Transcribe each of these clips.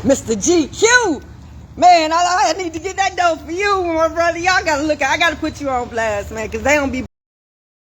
Mr. GQ. Man, I need to get that dough for you, my brother. Y'all gotta look at, I gotta put you on blast, man, because they don't be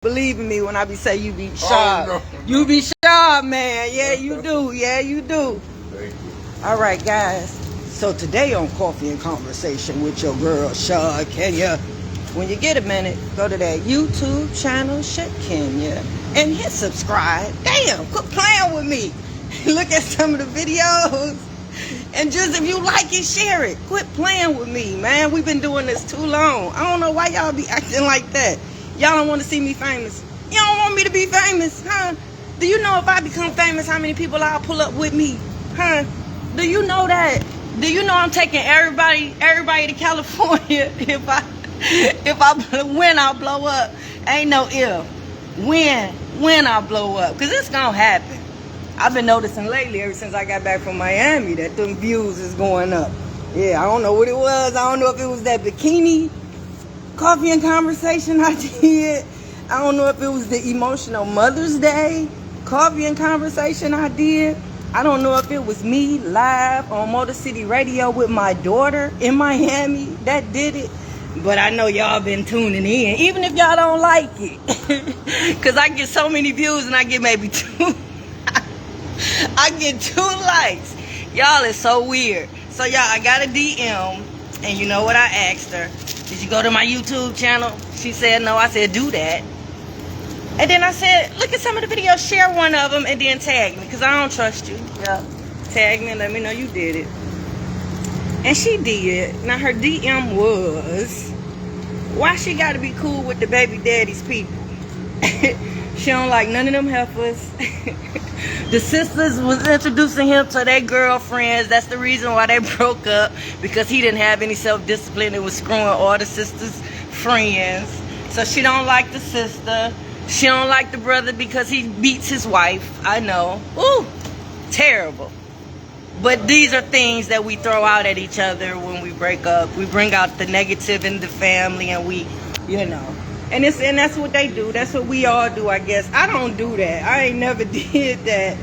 believing me when I be saying you be sharp. Oh, no. You be sharp, man. Yeah, you do. Yeah, you do. Thank you. All right, guys. So today on Coffee and Conversation with your girl, Shakenya, when you get a minute, go to that YouTube channel, Shakenya, and hit subscribe. Damn, quit playing with me. Look at some of the videos. And just if you like it, share it. Quit playing with me, man. We've been doing this too long. I don't know why y'all be acting like that. Y'all don't want to see me famous. You don't want me to be famous, huh? Do you know if I become famous, how many people I'll pull up with me, huh? Do you know that? Do you know I'm taking everybody to California if I when I blow up? Ain't no if. When I blow up, because it's gonna happen. I've been noticing lately, ever since I got back from Miami, that them views is going up. Yeah, I don't know what it was. I don't know if it was that bikini coffee and conversation I did. I don't know if it was the emotional Mother's Day coffee and conversation I did. I don't know if it was me live on Motor City Radio with my daughter in Miami that did it. But I know y'all been tuning in, even if y'all don't like it. Because I get so many views and I get maybe 2. I get 2 likes. Y'all is so weird. So y'all, I got a DM, and you know what I asked her? Did you go to my YouTube channel? She said no. I said do that. And then I said, look at some of the videos, share one of them, and then tag me, because I don't trust you. Yeah. Tag me and let me know you did it. And she did. Now her DM was, why she got to be cool with the baby daddy's people? She don't like none of them heifers. The sisters was introducing him to their girlfriends. That's the reason why they broke up, because he didn't have any self-discipline and was screwing all the sisters' friends. So she don't like the sister. She don't like the brother because he beats his wife. I know. Ooh, terrible. But these are things that we throw out at each other when we break up. We bring out the negative in the family, and we, you know. And that's what they do. That's what we all do, I guess. I don't do that. I ain't never did that.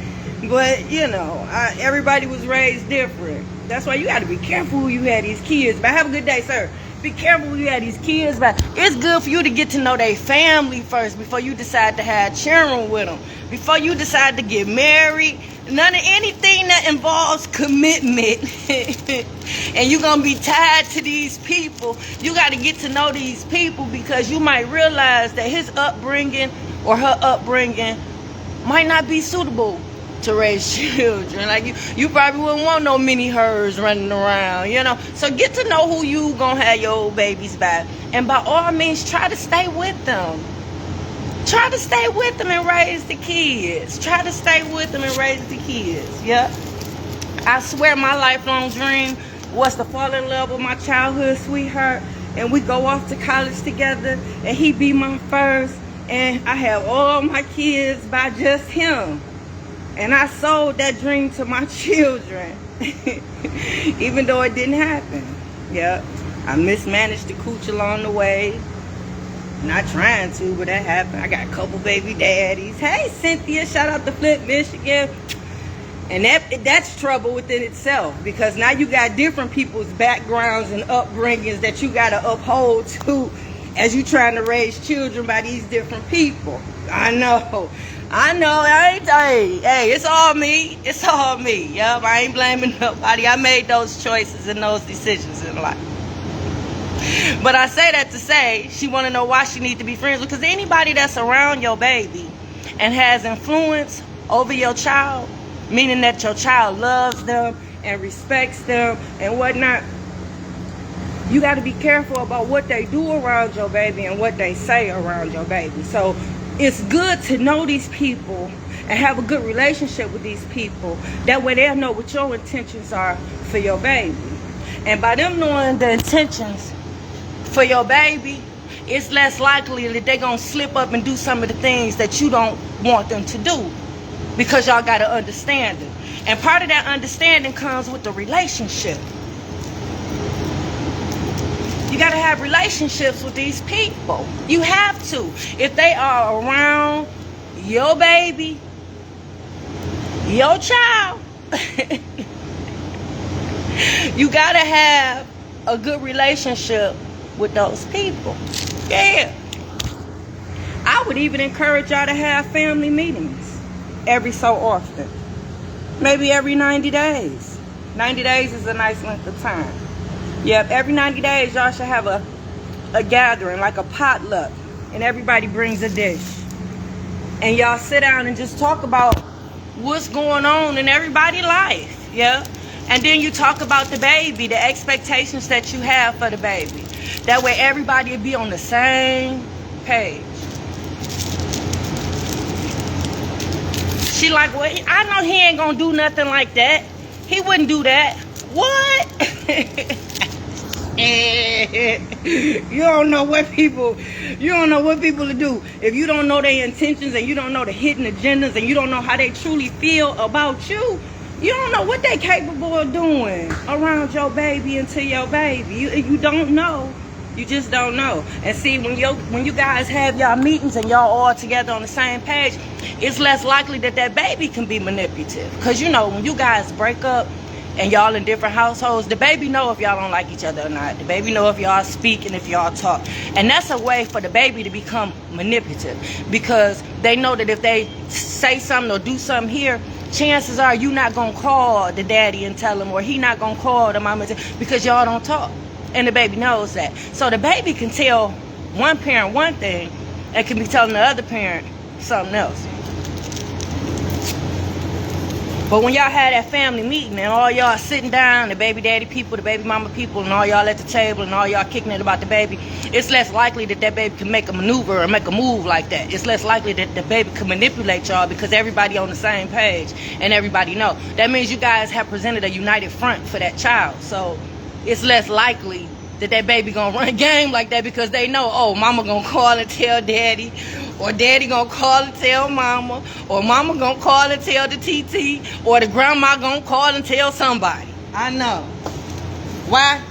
But, you know, everybody was raised different. That's why you got to be careful who you had these kids. But have a good day, sir. Be careful who you had these kids. But it's good for you to get to know their family first before you decide to have children with them. Before you decide to get married. None of anything that involves commitment and you're going to be tied to these people. You got to get to know these people, because you might realize that his upbringing or her upbringing might not be suitable to raise children. Like you probably wouldn't want no mini herds running around, you know. So get to know who you going to have your old babies by. And by all means, try to stay with them. Try to stay with them and raise the kids. Try to stay with them and raise the kids. Yep. I swear my lifelong dream was to fall in love with my childhood sweetheart, and we go off to college together, and he be my first, and I have all my kids by just him. And I sold that dream to my children, even though it didn't happen. Yep. I mismanaged the cooch along the way. Not trying to, but that happened. I got a couple baby daddies. Hey, Cynthia, shout out to Flint, Michigan. And that's trouble within itself, because now you got different people's backgrounds and upbringings that you got to uphold to as you trying to raise children by these different people. I know. Hey, it's all me. It's all me. Yup, I ain't blaming nobody. I made those choices and those decisions in life. But I say that to say, she want to know why she need to be friends with, because anybody that's around your baby and has influence over your child, meaning that your child loves them and respects them and whatnot, you got to be careful about what they do around your baby and what they say around your baby. So it's good to know these people and have a good relationship with these people. That way they'll know what your intentions are for your baby. And by them knowing the intentions for your baby, it's less likely that they're going to slip up and do some of the things that you don't want them to do, because y'all got to understand it. And part of that understanding comes with the relationship. You got to have relationships with these people. You have to. If they are around your baby, your child, You gotta have a good relationship with those people. Yeah. I would even encourage y'all to have family meetings every so often. Maybe every 90 days. 90 days is a nice length of time. Yep, every 90 days y'all should have a gathering, like a potluck, and everybody brings a dish. And y'all sit down and just talk about what's going on in everybody's life. Yeah. And then you talk about the baby, the expectations that you have for the baby. That way everybody will be on the same page. She like, well, I know he ain't gonna do nothing like that. He wouldn't do that. What? You don't know what people to do. If you don't know their intentions and you don't know the hidden agendas and you don't know how they truly feel about you, you don't know what they're capable of doing around your baby and to your baby. You don't know. You just don't know. And see, when you guys have y'all meetings and y'all all together on the same page, it's less likely that baby can be manipulative. Because, you know, when you guys break up and y'all in different households, the baby know if y'all don't like each other or not. The baby know if y'all speak and if y'all talk. And that's a way for the baby to become manipulative. Because they know that if they say something or do something here, chances are you not going to call the daddy and tell him, or he not going to call the mama because y'all don't talk. And the baby knows that. So the baby can tell one parent one thing and can be telling the other parent something else. But when y'all had that family meeting and all y'all sitting down, the baby daddy people, the baby mama people, and all y'all at the table and all y'all kicking it about the baby, it's less likely that baby can make a maneuver or make a move like that. It's less likely that the baby can manipulate y'all because everybody on the same page and everybody know. That means you guys have presented a united front for that child. So it's less likely that baby gonna run a game like that because they know, oh, mama gonna call and tell daddy, or daddy gonna call and tell mama, or mama gonna call and tell the TT, or the grandma gonna call and tell somebody. I know. Why?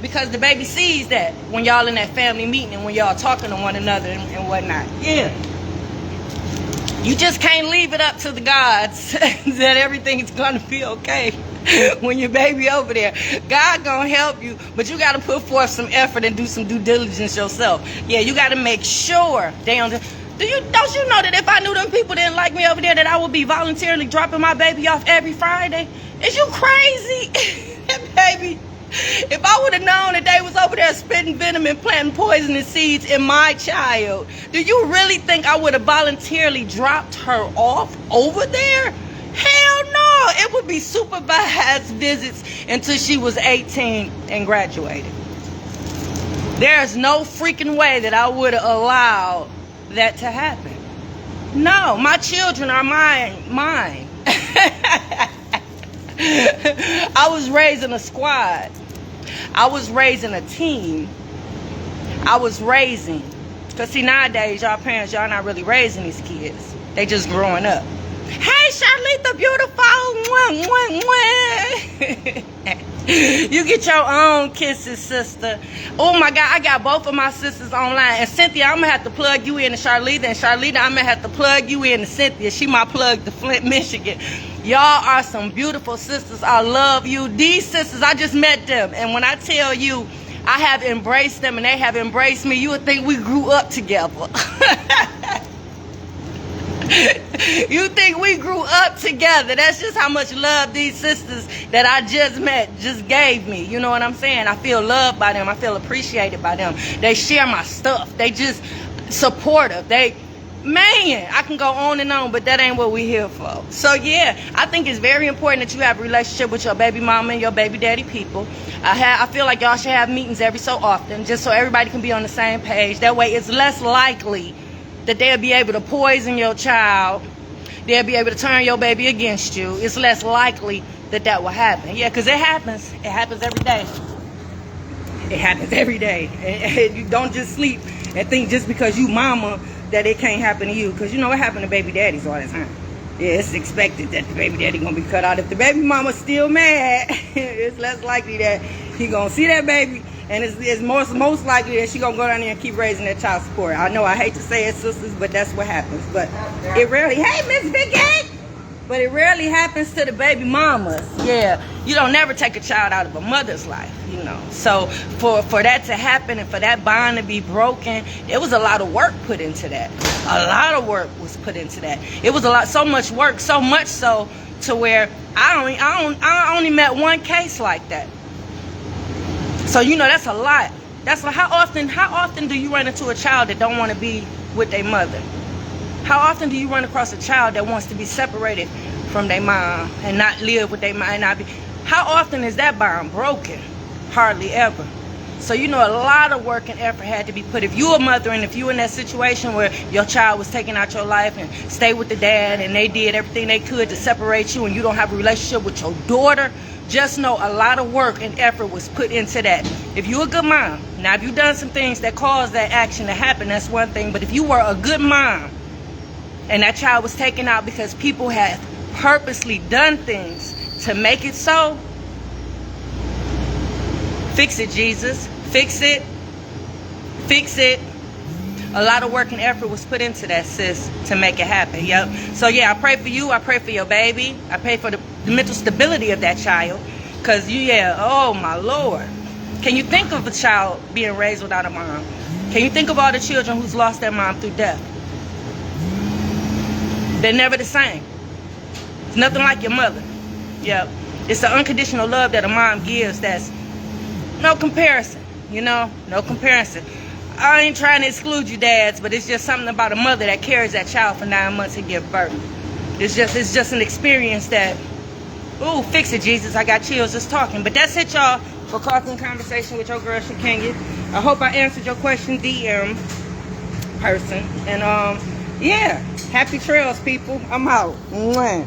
Because the baby sees that when y'all in that family meeting and when y'all talking to one another and whatnot. Yeah. You just can't leave it up to the gods that everything's gonna be okay. When your baby over there, God gonna help you, but you gotta put forth some effort and do some due diligence yourself. Yeah, you gotta make sure they don't you know that if I knew them people didn't like me over there, that I would be voluntarily dropping my baby off every Friday? Is you crazy? Baby, if I would have known that they was over there spitting venom and planting poisonous seeds in my child, do you really think I would have voluntarily dropped her off over there? Hell no. It would be supervised visits until she was 18 and graduated. There's no freaking way that I would have allowed that to happen. No, my children are mine. I was raising a squad. I was raising a team. Because see, nowadays, y'all parents, y'all not really raising these kids. They just growing up. Hey, Charlotte the beautiful. You get your own kisses, sister. Oh my God, I got both of my sisters online. And Cynthia, I'm going to have to plug you in to Charlita. And Charlita, I'm going to have to plug you in to Cynthia. She my plug to Flint, Michigan. Y'all are some beautiful sisters. I love you. These sisters, I just met them. And when I tell you, I have embraced them and they have embraced me, you would think we grew up together. You think we grew up together. That's just how much love these sisters that I just met just gave me. You know what I'm saying? I feel loved by them. I feel appreciated by them. They share my stuff. They just supportive. Man, I can go on and on, but that ain't what we here for. So yeah, I think it's very important that you have a relationship with your baby mama and your baby daddy people. I feel like y'all should have meetings every so often, just so everybody can be on the same page. That way it's less likely that they'll be able to poison your child. They'll be able to turn your baby against you. It's less likely that will happen. Yeah, because it happens. It happens every day. It happens every day. And you don't just sleep and think just because you mama that it can't happen to you. Because you know it happens to baby daddies all the time. Yeah, it's expected that the baby daddy going to be cut out. If the baby mama's still mad, it's less likely that he going to see that baby. And it's most likely that she going to go down there and keep raising that child support. I know I hate to say it, sisters, but that's what happens. But it rarely. Hey, Miss Vicky! but it rarely happens to the baby mamas. Yeah, you don't never take a child out of a mother's life, you know. So for that to happen and for that bond to be broken, there was a lot of work put into that. A lot of work was put into that. It was so much work, so much so to where I only met one case like that. So you know that's a lot. That's like how often do you run into a child that don't want to be with their mother? How often do you run across a child that wants to be separated from their mom and not live with their mom and not be? How often is that bond broken? Hardly ever. So you know a lot of work and effort had to be put. If you a mother and if you in that situation where your child was taking out your life and stay with the dad and they did everything they could to separate you and you don't have a relationship with your daughter, just know a lot of work and effort was put into that. If you're a good mom, now if you've done some things that caused that action to happen, that's one thing. But if you were a good mom and that child was taken out because people had purposely done things to make it so, fix it, Jesus. Fix it. Fix it. A lot of work and effort was put into that, sis, to make it happen. Yep. So yeah, I pray for you. I pray for your baby. I pray for the mental stability of that child. Because oh my Lord. Can you think of a child being raised without a mom? Can you think of all the children who's lost their mom through death? They're never the same. It's nothing like your mother. Yep. It's the unconditional love that a mom gives that's no comparison, you know? No comparison. I ain't trying to exclude you dads, but it's just something about a mother that carries that child for 9 months and give birth. It's just an experience that, ooh, fix it, Jesus. I got chills just talking. But that's it, y'all, for Coffee and Conversation with your girl, Shakenya. I hope I answered your question, DM person. And, yeah, happy trails, people. I'm out. Mwah.